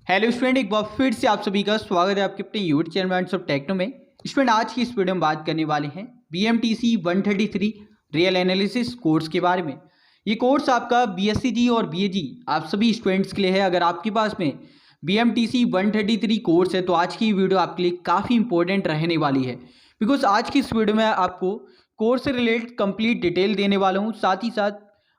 Hello student, एक बार फिर से आप सभी का स्वागत है आपके अपने YouTube channel maths of techno में। स्टूडेंट, आज की इस वीडियो में बात करने वाले हैं BMTC 133 रियल एनालिसिस कोर्स के बारे में। ये कोर्स आपका BSc और BAG आप सभी स्टूडेंट्स के लिए है। अगर आपके पास में BMTC 133 कोर्स है तो आज की वीडियो आपके लिए काफ़ी इंपॉर्टेंट रहने वाली है, बिकॉज आज की इस वीडियो में आपको कोर्स से रिलेटेड कंप्लीट डिटेल देने वाला हूँ। साथ ही साथ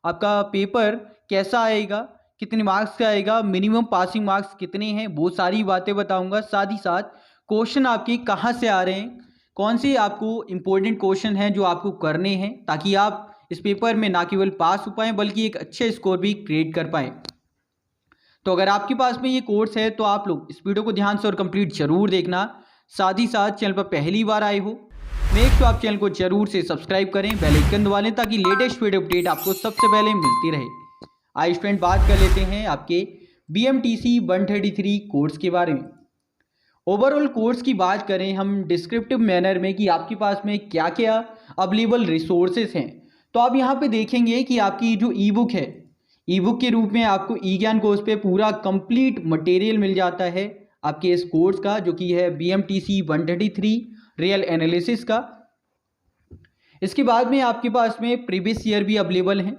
आपका पेपर कैसा आएगा, कितने मार्क्स का आएगा, मिनिमम पासिंग मार्क्स कितने हैं, वो सारी बातें बताऊंगा। साथ ही साथ क्वेश्चन आपके कहाँ से आ रहे हैं, कौन से आपको इंपॉर्टेंट क्वेश्चन हैं जो आपको करने हैं, ताकि आप इस पेपर में ना केवल पास हो पाएँ बल्कि एक अच्छे स्कोर भी क्रिएट कर पाएँ। तो अगर आपके पास में ये कोर्स है तो आप लोग इस वीडियो को ध्यान से और कंप्लीट जरूर देखना। साथ ही साथ चैनल पर पहली बार आए हो, मेक श्योर आप चैनल को जरूर से सब्सक्राइब करें, बेल आइकन दबा लें ताकि लेटेस्ट वीडियो अपडेट आपको सबसे पहले मिलती रहे। आइए स्टूडेंट, बात कर लेते हैं आपके BMTC 133 कोर्स के बारे में। ओवरऑल कोर्स की बात करें हम डिस्क्रिप्टिव मैनर में कि आपके पास में क्या क्या अवेलेबल रिसोर्सेज हैं, तो आप यहाँ पे देखेंगे कि आपकी जो ई बुक है, ई बुक के रूप में आपको ई ज्ञान कोर्स पे पूरा कंप्लीट मटेरियल मिल जाता है आपके इस कोर्स का, जो कि है BMTC 133 रियल एनालिसिस का। इसके बाद में आपके पास में प्रीवियस ईयर भी अवेलेबल हैं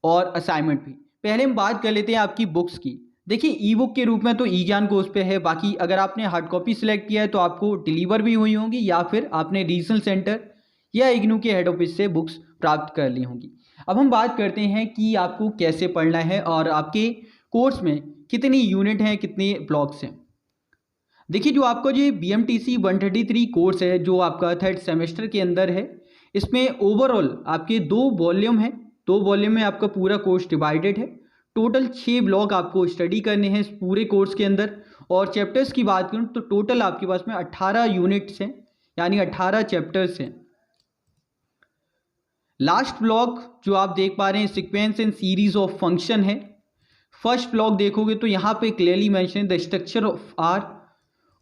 और असाइनमेंट भी। पहले हम बात कर लेते हैं आपकी बुक्स की। देखिए, ई बुक के रूप में तो ई ज्ञान कोर्स पे है, बाकी अगर आपने हार्ड कॉपी सिलेक्ट किया है तो आपको डिलीवर भी हुई होंगी या फिर आपने रीजनल सेंटर या इग्नू के हेड ऑफिस से बुक्स प्राप्त कर ली होंगी। अब हम बात करते हैं कि आपको कैसे पढ़ना है और आपके कोर्स में कितनी यूनिट हैं, कितने ब्लॉक्स हैं। देखिए, जो आपका जो BMTC 133 कोर्स है जो आपका थर्ड सेमेस्टर के अंदर है, इसमें ओवरऑल आपके 2 वॉल्यूम हैं। 2 वॉल्यूम में आपका पूरा कोर्स डिवाइडेड है। टोटल 6 ब्लॉक आपको स्टडी करने हैं इस पूरे कोर्स के अंदर। और चैप्टर्स की बात करूं तो टोटल आपके पास में 18 यूनिट्स हैं, यानी 18 चैप्टर्स हैं। लास्ट ब्लॉक जो आप देख पा रहे हैं sequence and series of function है। फर्स्ट ब्लॉक देखोगे तो यहाँ पे clearly mention the structure of R.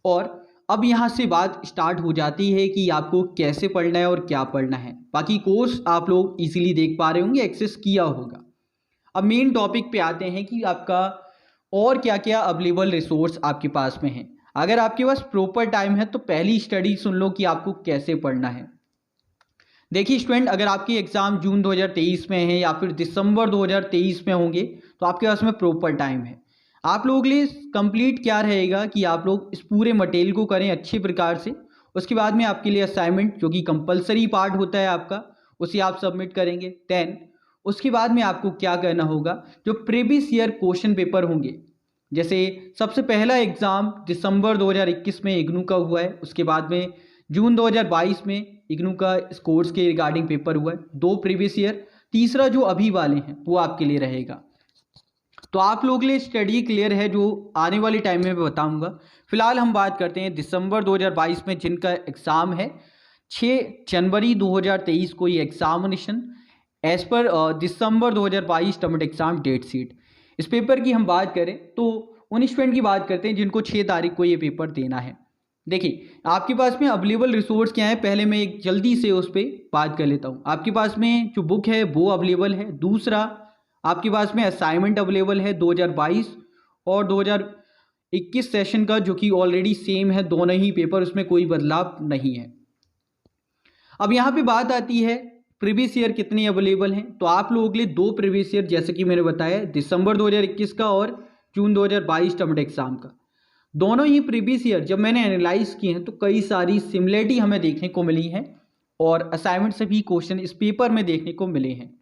और अब यहाँ से बात स्टार्ट हो जाती है कि आपको कैसे पढ़ना है और क्या पढ़ना है। बाकी कोर्स आप लोग इजीली देख पा रहे होंगे, एक्सेस किया होगा। अब मेन टॉपिक पे आते हैं कि आपका और क्या क्या अवेलेबल रिसोर्स आपके पास में है। अगर आपके पास प्रॉपर टाइम है तो पहली स्टडी सुन लो कि आपको कैसे पढ़ना है। देखिए स्टूडेंट, अगर आपके एग्जाम जून 2023 में है या फिर दिसंबर 2023 में होंगे तो आपके पास में प्रॉपर टाइम है। आप लोगों के लिए कंप्लीट क्या रहेगा कि आप लोग इस पूरे मटेरियल को करें अच्छे प्रकार से। उसके बाद में आपके लिए असाइनमेंट जो कि कंपलसरी पार्ट होता है आपका, उसे आप सबमिट करेंगे। देन उसके बाद में आपको क्या करना होगा, जो प्रीवियस ईयर क्वेश्चन पेपर होंगे, जैसे सबसे पहला एग्ज़ाम दिसंबर 2021 में इग्नू का हुआ है, उसके बाद में जून 2022 में इग्नू का इस कोर्स के रिगार्डिंग पेपर हुआ है। 2 प्रीवियस ईयर, तीसरा जो अभी वाले हैं वो आपके लिए रहेगा। तो आप लोगों के लिए स्टडी क्लियर है जो आने वाले टाइम में बताऊंगा। फिलहाल हम बात करते हैं दिसंबर 2022 में जिनका एग्ज़ाम है। 6 जनवरी 2023 को ये एग्जामिनेशन एज पर दिसंबर 2022 टर्म एग्जाम डेट शीट। इस पेपर की हम बात करें तो उन स्टूडेंट की बात करते हैं जिनको 6 तारीख को ये पेपर देना है। देखिए, आपके पास में अवेलेबल रिसोर्स क्या है, पहले मैं एक जल्दी से उस पर बात कर लेता हूँ। आपके पास में जो बुक है वो अवेलेबल है। दूसरा, आपके पास में असाइनमेंट अवेलेबल है 2022 और 2021 सेशन का, जो कि ऑलरेडी सेम है दोनों ही पेपर, उसमें कोई बदलाव नहीं है। अब यहाँ पे बात आती है प्रीवियस ईयर कितने अवेलेबल हैं। तो आप लोगों के लिए 2 प्रीवियस ईयर, जैसे कि मैंने बताया, दिसंबर 2021 का और जून 2022 टर्म एग्जाम का। दोनों ही प्रीवियस ईयर जब मैंने एनालाइज किए हैं तो कई सारी सिमिलरिटी हमें देखने को मिली है और असाइनमेंट से भी क्वेश्चन इस पेपर में देखने को मिले हैं।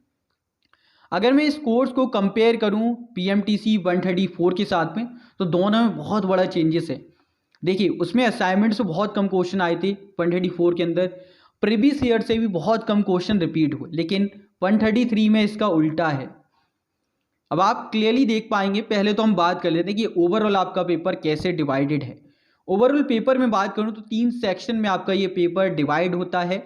अगर मैं इस कोर्स को कंपेयर करूं BMTC 134 के साथ में तो दोनों में बहुत बड़ा चेंजेस है। देखिए, उसमें असाइनमेंट से बहुत कम क्वेश्चन आए थे 134 के अंदर, प्रीवियस ईयर से भी बहुत कम क्वेश्चन रिपीट हुए, लेकिन 133 में इसका उल्टा है। अब आप क्लियरली देख पाएंगे। पहले तो हम बात कर लेते हैं कि ओवरऑल आपका पेपर कैसे डिवाइडेड है। ओवरऑल पेपर में बात करूं तो 3 सेक्शन में आपका ये पेपर डिवाइड होता है।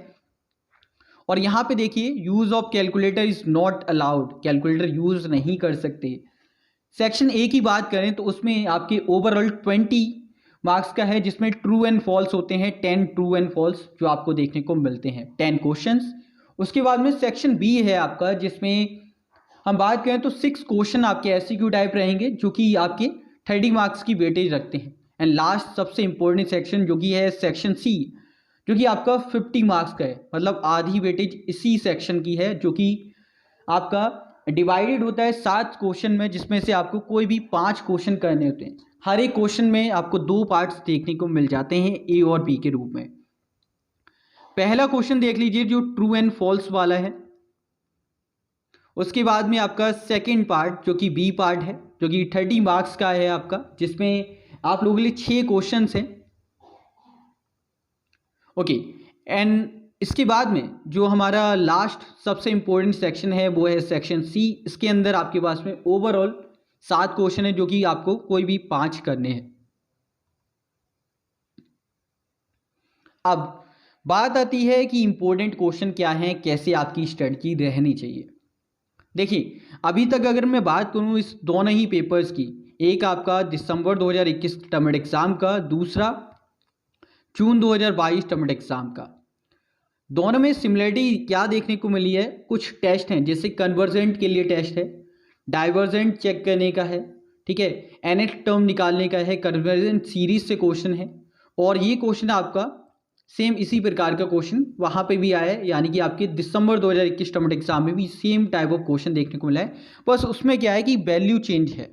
और यहाँ पे देखिए, use of calculator is not allowed, calculator use नहीं कर सकते। सेक्शन ए की बात करें तो उसमें आपके ओवरऑल 20 मार्क्स का है, जिसमें ट्रू एंड फॉल्स होते हैं, 10 ट्रू एंड फॉल्स जो आपको देखने को मिलते हैं, 10 क्वेश्चंस। उसके बाद में सेक्शन बी है आपका, जिसमें हम बात करें तो 6 क्वेश्चन आपके एमसीक्यू टाइप रहेंगे, जो कि आपके 30 मार्क्स की वेटेज रखते हैं। एंड लास्ट सबसे इंपॉर्टेंट सेक्शन जो कि है सेक्शन सी, जो कि आपका 50 मार्क्स का है, मतलब आधी वेटेज इसी सेक्शन की है, जो कि आपका डिवाइडेड होता है 7 क्वेश्चन में, जिसमें से आपको कोई भी 5 क्वेश्चन करने होते हैं। हर एक क्वेश्चन में आपको 2 पार्ट्स देखने को मिल जाते हैं ए और बी के रूप में। पहला क्वेश्चन देख लीजिए जो ट्रू एंड फॉल्स वाला है। उसके बाद में आपका सेकंड पार्ट जो कि बी पार्ट है, जो कि 30 मार्क्स का है आपका, जिसमें आप लोगों के लिए 6 क्वेश्चन हैं। ओके, एंड इसके बाद में जो हमारा लास्ट सबसे इंपॉर्टेंट सेक्शन है वो है सेक्शन सी। इसके अंदर आपके पास में ओवरऑल 7 क्वेश्चन है, जो कि आपको कोई भी 5 करने हैं। अब बात आती है कि इंपॉर्टेंट क्वेश्चन क्या है, कैसे आपकी स्ट्रेटजी रहनी चाहिए। देखिए, अभी तक अगर मैं बात करूं इस दोनों ही पेपर्स की, एक आपका दिसंबर 2021 टर्म एग्जाम का, दूसरा जून 2022 टर्म एग्जाम का, दोनों में सिमिलरिटी क्या देखने को मिली है। कुछ टेस्ट हैं, जैसे कन्वर्जेंट के लिए टेस्ट है, डाइवर्जेंट चेक करने का है, ठीक है, nth टर्म निकालने का है, कन्वर्जेंट सीरीज से क्वेश्चन है। और ये क्वेश्चन आपका सेम इसी प्रकार का क्वेश्चन वहाँ पे भी आया है, यानी कि आपके दिसंबर 2021 टर्म एग्जाम में भी सेम टाइप ऑफ क्वेश्चन देखने को मिला है। बस उसमें क्या है कि वैल्यू चेंज है,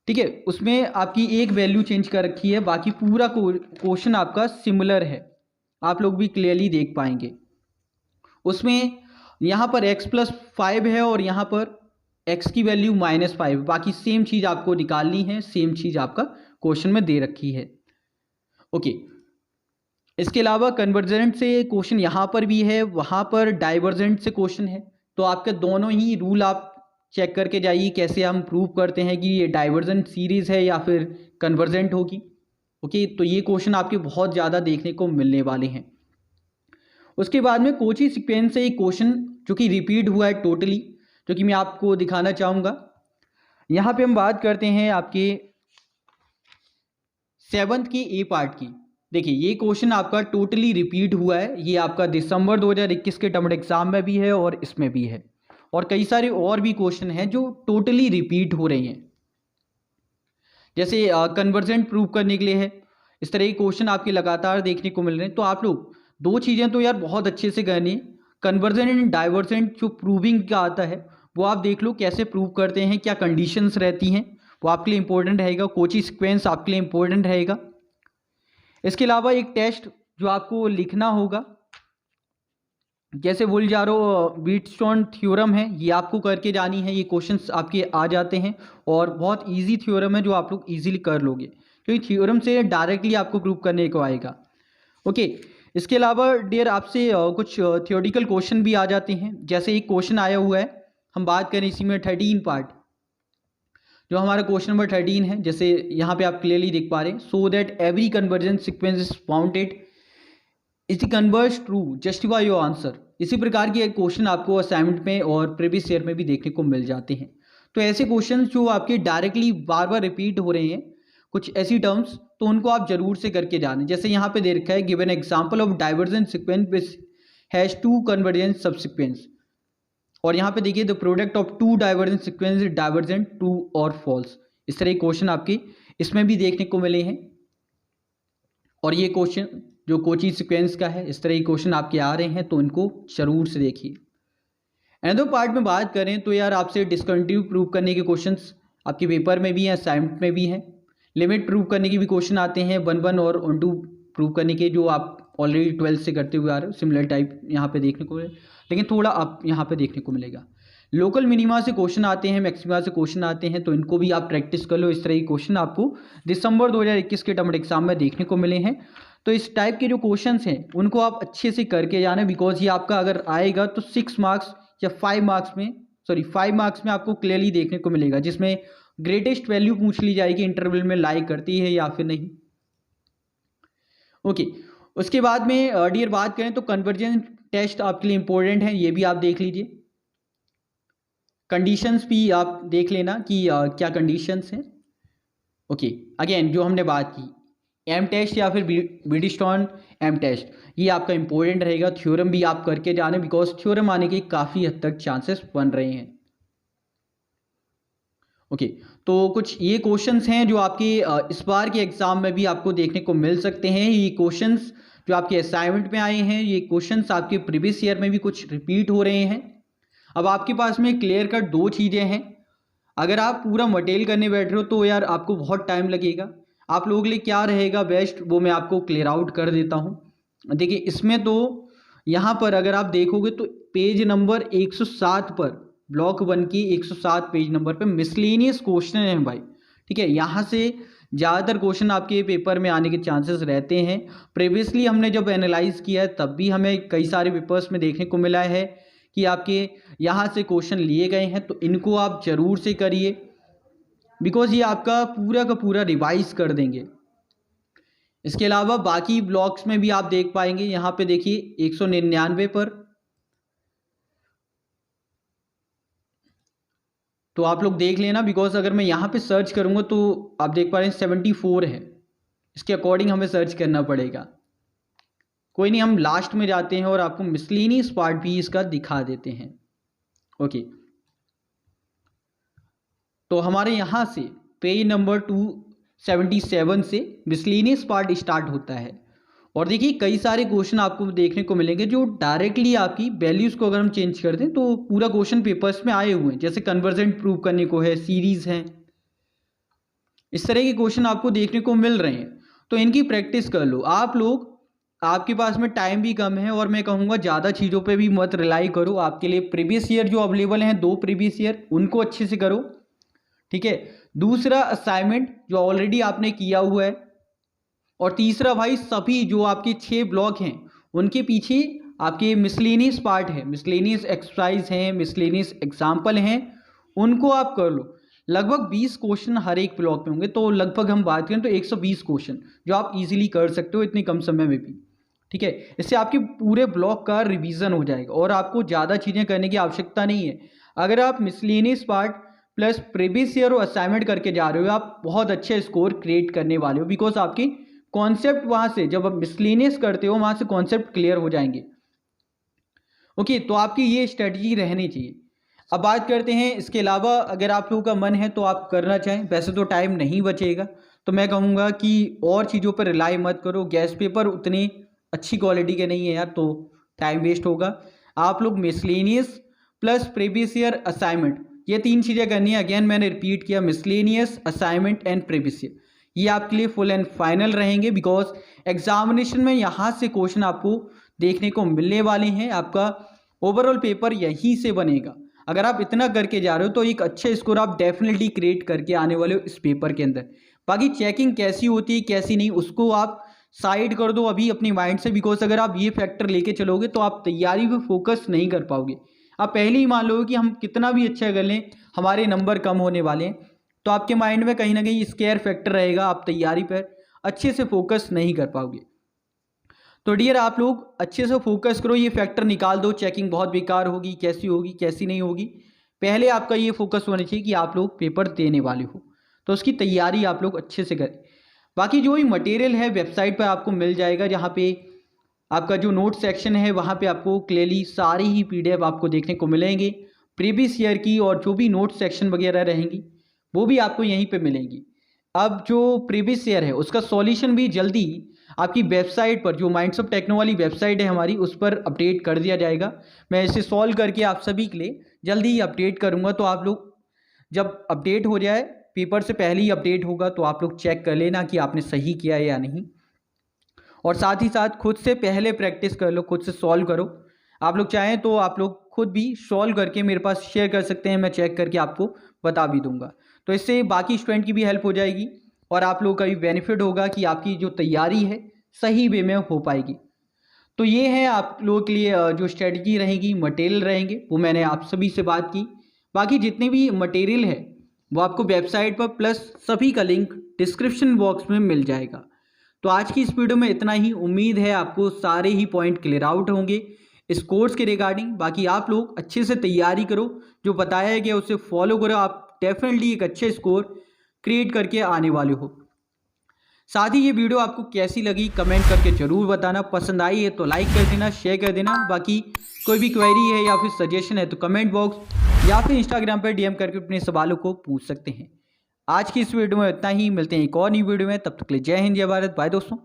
ठीक है, उसमें आपकी एक वैल्यू चेंज कर रखी है, बाकी पूरा क्वेश्चन आपका सिमिलर है, आप लोग भी क्लियरली देख पाएंगे। उसमें यहाँ पर x+5 है और यहाँ पर x की वैल्यू -5, बाकी सेम चीज़ आपको निकालनी है, सेम चीज़ आपका क्वेश्चन में दे रखी है। ओके, इसके अलावा कन्वर्जेंट से क्वेश्चन यहाँ पर भी है, वहाँ पर डाइवर्जेंट से क्वेश्चन है। तो आपके दोनों ही रूल आप चेक करके जाइए, कैसे हम प्रूव करते हैं कि ये डाइवर्जेंट सीरीज़ है या फिर कन्वर्जेंट होगी। ओके, तो ये क्वेश्चन आपके बहुत ज़्यादा देखने को मिलने वाले हैं। उसके बाद में कोची सीक्वेंस से एक क्वेश्चन जो कि रिपीट हुआ है टोटली, जो कि मैं आपको दिखाना चाहूँगा। यहाँ पे हम बात करते हैं आपके 7th की ए पार्ट की। देखिए, ये क्वेश्चन आपका टोटली रिपीट हुआ है, ये आपका दिसंबर 2021 के टर्म एग्जाम में भी है और इसमें भी है, और कई सारे और भी क्वेश्चन हैं जो टोटली रिपीट हो रहे हैं। जैसे कन्वर्जेंट प्रूव करने के लिए है, इस तरह के क्वेश्चन आपके लगातार देखने को मिल रहे हैं। तो आप लोग 2 चीज़ें तो यार बहुत अच्छे से करनी है। कन्वर्जेंट एंड डाइवर्जेंट जो प्रूविंग का आता है वो आप देख लो कैसे प्रूव करते हैं, क्या कंडीशंस रहती हैं, वो आपके लिए इंपॉर्टेंट रहेगा। कोची सीक्वेंस आपके लिए इंपॉर्टेंट रहेगा। इसके अलावा एक टेस्ट जो आपको लिखना होगा, जैसे वोल्जारो व्हीटस्टोन थ्योरम है, ये आपको करके जानी है। ये क्वेश्चंस आपके आ जाते हैं और बहुत इजी थ्योरम है जो आप लोग इजीली कर लोगे, क्योंकि थ्योरम से डायरेक्टली आपको प्रूव करने को आएगा। ओके, इसके अलावा डियर आपसे कुछ थियोरेटिकल क्वेश्चन भी आ जाते हैं। जैसे एक क्वेश्चन आया हुआ है, हम बात करें इसी में 13 पार्ट, जो हमारा क्वेश्चन नंबर 13 है, जैसे यहाँ पे आप क्लियरली देख पा रहे हैं, so that every convergent sequence is bounded is the converge true, justify your answer. इसी प्रकार के क्वेश्चन आपको असाइनमेंट में और प्रीवियस ईयर में भी देखने को मिल जाते हैं। तो ऐसे क्वेश्चन जो आपके डायरेक्टली बार बार रिपीट हो रहे हैं, कुछ ऐसी टर्म्स, तो उनको आप जरूर से करके जाने। जैसे यहाँ पे दे रखा है, given example of divergent sequence which has 2 convergent subsequence, और यहाँ पे देखिए the product of 2 divergent sequence is divergent, true और फॉल्स। इस तरह के क्वेश्चन आपके इसमें भी देखने को मिले हैं। और ये क्वेश्चन जो कोची सीक्वेंस का है, इस तरह के क्वेश्चन आपके आ रहे हैं, तो इनको जरूर से देखिए। अनदर पार्ट में बात करें तो यार आपसे डिसकंटिन्यू प्रूव करने के क्वेश्चंस आपके पेपर में भी हैं, असाइनमेंट में भी हैं। लिमिट प्रूव करने के भी क्वेश्चन आते हैं, 1 और 2 प्रूव करने के, जो आप ऑलरेडी 12th से करते हुए आ रहे हो। सिमिलर टाइप यहाँ पे देखने को मिले, लेकिन थोड़ा आप यहाँ पे देखने को मिलेगा। लोकल मिनिमा से क्वेश्चन आते हैं, मैक्सिमा से क्वेश्चन आते हैं, तो इनको भी आप प्रैक्टिस कर लो। इस तरह के क्वेश्चन आपको दिसंबर 2021 के टर्म एग्जाम में देखने को मिले हैं। तो इस टाइप के जो क्वेश्चंस हैं उनको आप अच्छे से करके जाना, बिकॉज ये आपका अगर आएगा तो 6 मार्क्स या 5 मार्क्स में, 5 मार्क्स में आपको क्लियरली देखने को मिलेगा, जिसमें ग्रेटेस्ट वैल्यू पूछ ली जाएगी इंटरवल में, लाइक करती है या फिर नहीं। ओके, उसके बाद में डियर बात करें तो कन्वर्जेंट टेस्ट आपके लिए इंपॉर्टेंट है, ये भी आप देख लीजिए। कंडीशंस भी आप देख लेना कि क्या कंडीशंस हैं। ओके, अगेन जो हमने बात की एम टेस्ट या फिर व्हीटस्टोन एम टेस्ट, ये आपका इंपॉर्टेंट रहेगा। थ्योरम भी आप करके जाने, बिकॉज थ्योरम आने के काफ़ी हद तक चांसेस बन रहे हैं। ओके, तो कुछ ये क्वेश्चंस हैं जो आपके इस बार के एग्ज़ाम में भी आपको देखने को मिल सकते हैं। ये क्वेश्चंस जो आपके असाइनमेंट में आए हैं, ये क्वेश्चंस आपके प्रीवियस ईयर में भी कुछ रिपीट हो रहे हैं। अब आपके पास में क्लियर कट दो चीज़ें हैं। अगर आप पूरा मटेरियल करने बैठ रहे हो तो यार आपको बहुत टाइम लगेगा। आप लोगों के लिए क्या रहेगा बेस्ट, वो मैं आपको क्लियर आउट कर देता हूँ। देखिए इसमें तो यहाँ पर अगर आप देखोगे तो पेज नंबर 107 पर, ब्लॉक 1 की 107 पेज नंबर पे मिसलेनियस क्वेश्चन है भाई। ठीक है, यहाँ से ज़्यादातर क्वेश्चन आपके पेपर में आने के चांसेस रहते हैं। प्रीवियसली हमने जब एनालाइज किया है तब भी हमें कई सारे पेपर्स में देखने को मिला है कि आपके यहाँ से क्वेश्चन लिए गए हैं। तो इनको आप ज़रूर से करिए, बिकॉज ये आपका पूरा का पूरा रिवाइज कर देंगे। इसके अलावा बाकी ब्लॉक्स में भी आप देख पाएंगे। यहाँ पे देखिए 199 पर, तो आप लोग देख लेना, बिकॉज अगर मैं यहाँ पे सर्च करूँगा तो आप देख पा रहे हैं 74 है। इसके अकॉर्डिंग हमें सर्च करना पड़ेगा। कोई नहीं, हम लास्ट में जाते हैं और आपको मिसलेनियस पार्ट भी इसका दिखा देते हैं। ओके, तो हमारे यहाँ से पेज नंबर 277 से मिसलेनियस पार्ट स्टार्ट होता है। और देखिए कई सारे क्वेश्चन आपको देखने को मिलेंगे जो डायरेक्टली आपकी वैल्यूज़ को अगर हम चेंज कर दें तो पूरा क्वेश्चन पेपर्स में आए हुए हैं। जैसे कन्वर्जेंट प्रूव करने को है, सीरीज़ हैं, इस तरह के क्वेश्चन आपको देखने को मिल रहे हैं। तो इनकी प्रैक्टिस कर लो आप लोग। आपके पास में टाइम भी कम है और मैं कहूँगा ज़्यादा चीज़ों पे भी मत रिलाई करो। आपके लिए प्रीवियस ईयर जो अवेलेबल हैं 2 प्रीवियस ईयर, उनको अच्छे से करो। ठीक है, दूसरा असाइनमेंट जो ऑलरेडी आपने किया हुआ है, और तीसरा भाई सभी जो आपके 6 ब्लॉक हैं उनके पीछे आपके मिसलेनियस पार्ट है, मिसलेनियस एक्सरसाइज हैं, मिसलेनियस एग्जाम्पल हैं, उनको आप कर लो। लगभग 20 क्वेश्चन हर एक ब्लॉक में होंगे, तो लगभग हम बात करें तो 120 क्वेश्चन जो आप इजीली कर सकते हो इतने कम समय में भी। ठीक है, इससे आपके पूरे ब्लॉक का रिवीजन हो जाएगा और आपको ज़्यादा चीज़ें करने की आवश्यकता नहीं है। अगर आप miscellaneous part plus previous year और असाइनमेंट करके जा रहे हो, आप बहुत अच्छे स्कोर क्रिएट करने वाले हो, बिकॉज आपकी कॉन्सेप्ट वहाँ से जब आप मिसलेनियस करते हो वहाँ से कॉन्सेप्ट क्लियर हो जाएंगे। ओके, तो आपकी ये स्ट्रेटजी रहनी चाहिए। अब बात करते हैं इसके अलावा, अगर आप लोगों का मन है तो आप करना चाहें, वैसे तो टाइम नहीं बचेगा, तो मैं कहूँगा कि और चीज़ों पर रिलाई मत करो। गैस पेपर उतनी अच्छी क्वालिटी के नहीं है यार, तो टाइम वेस्ट होगा। आप लोग miscellaneous plus previous year assignment, ये 3 चीज़ें करनी है। अगेन मैंने रिपीट किया, miscellaneous, assignment and previous year, ये आपके लिए फुल एंड फाइनल रहेंगे। बिकॉज एग्जामिनेशन में यहाँ से क्वेश्चन आपको देखने को मिलने वाले हैं। आपका ओवरऑल पेपर यहीं से बनेगा। अगर आप इतना करके जा रहे हो तो एक अच्छे स्कोर आप डेफिनेटली क्रिएट करके आने वाले हो इस पेपर के अंदर। बाकी चेकिंग कैसी होती है कैसी नहीं उसको आप साइड कर दो अभी अपनी माइंड से, बिकॉज अगर आप ये फैक्टर लेके चलोगे तो आप तैयारी पे फोकस नहीं कर पाओगे। आप पहले ही मान लो कि हम कितना भी अच्छा कर लें हमारे नंबर कम होने वाले हैं, तो आपके माइंड में कहीं ना कहीं स्केयर फैक्टर रहेगा, आप तैयारी पर अच्छे से फोकस नहीं कर पाओगे। तो डियर आप लोग अच्छे से फोकस करो, ये फैक्टर निकाल दो, चेकिंग बहुत बेकार होगी, कैसी नहीं होगी। पहले आपका ये फोकस होना चाहिए कि आप लोग पेपर देने वाले हो, तो उसकी तैयारी आप लोग अच्छे से करें। बाकी जो ही मटेरियल है वेबसाइट पर आपको मिल जाएगा, जहाँ पे आपका जो नोट सेक्शन है वहाँ पे आपको क्लियरली सारी ही PDF आपको देखने को मिलेंगे प्रीवियस ईयर की, और जो भी नोट सेक्शन वगैरह रहेंगी वो भी आपको यहीं पे मिलेंगी। अब जो प्रीवियस ईयर है उसका सॉल्यूशन भी जल्दी आपकी वेबसाइट पर, जो माइंड्स ऑफ टेक्नो वाली वेबसाइट है हमारी, उस पर अपडेट कर दिया जाएगा। मैं इसे सॉल्व करके आप सभी के लिए जल्दी ही अपडेट करूँगा, तो आप लोग जब अपडेट हो जाए, पेपर से पहले ही अपडेट होगा, तो आप लोग चेक कर लेना कि आपने सही किया है या नहीं। और साथ ही साथ खुद से पहले प्रैक्टिस कर लो, खुद से सॉल्व करो। आप लोग चाहें तो आप लोग खुद भी सॉल्व करके मेरे पास शेयर कर सकते हैं, मैं चेक करके आपको बता भी दूंगा। तो इससे बाकी स्टूडेंट की भी हेल्प हो जाएगी और आप लोगों का भी बेनिफिट होगा कि आपकी जो तैयारी है सही वे में हो पाएगी। तो ये है आप लोगों के लिए जो स्ट्रेटजी रहेगी, मटेरियल रहेंगे, वो मैंने आप सभी से बात की। बाकी जितने भी मटेरियल है वो आपको वेबसाइट पर प्लस सभी का लिंक डिस्क्रिप्शन बॉक्स में मिल जाएगा। तो आज की इस वीडियो में इतना ही। उम्मीद है आपको सारे ही पॉइंट क्लियर आउट होंगे इस कोर्स के रिगार्डिंग। बाकी आप लोग अच्छे से तैयारी करो, जो बताया गया उसे फॉलो करो, आप डेफिनेटली एक अच्छे स्कोर क्रिएट करके आने वाले हो। साथ ही ये वीडियो आपको कैसी लगी कमेंट करके ज़रूर बताना। पसंद आई है तो लाइक कर देना, शेयर कर देना। बाकी कोई भी क्वेरी है या फिर सजेशन है तो कमेंट बॉक्स या फिर इंस्टाग्राम पर DM करके अपने सवालों को पूछ सकते हैं। आज की इस वीडियो में इतना ही, मिलते हैं एक और नई वीडियो में, तब तक के लिए जय हिंद जय भारत, बाय दोस्तों।